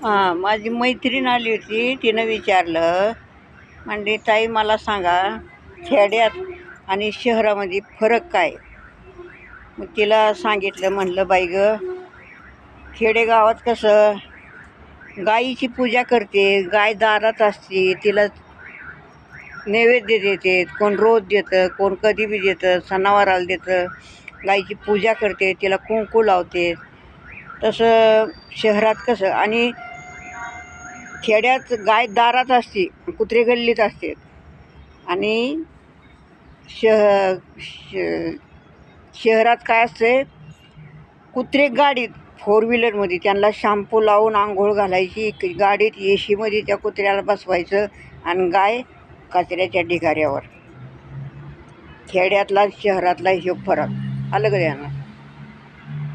हां, माझी मैत्रीण आली होती. तिनं विचारलं, म्हणजे ताई मला सांगा, खेड्यात आणि शहरामध्ये फरक काय? मग तिला सांगितलं, म्हणलं बाई गं, खेडेगावात कसं गाईची पूजा करते, गाय दारात असते, तिला नैवेद्य देते, कोण रोज देतं, कोण कधी बी देतं, सणावाराला देतं. गाईची पूजा करते, तिला कुंकू लावते. तसं शहरात कसं, आणि खेड्यात गाय दारात असते, कुत्रे गल्लीत असते. आणि शह श शहरात काय असते, कुत्रे गाडीत, फोर व्हीलरमध्ये त्यांना शॅम्पू लावून आंघोळ घालायची, गाडीत एशीमध्ये त्या कुत्र्याला बसवायचं, आणि गाय कचऱ्याच्या ढिगाऱ्यावर. खेड्यातला शहरातला हे फरक आलं का ध्यानात?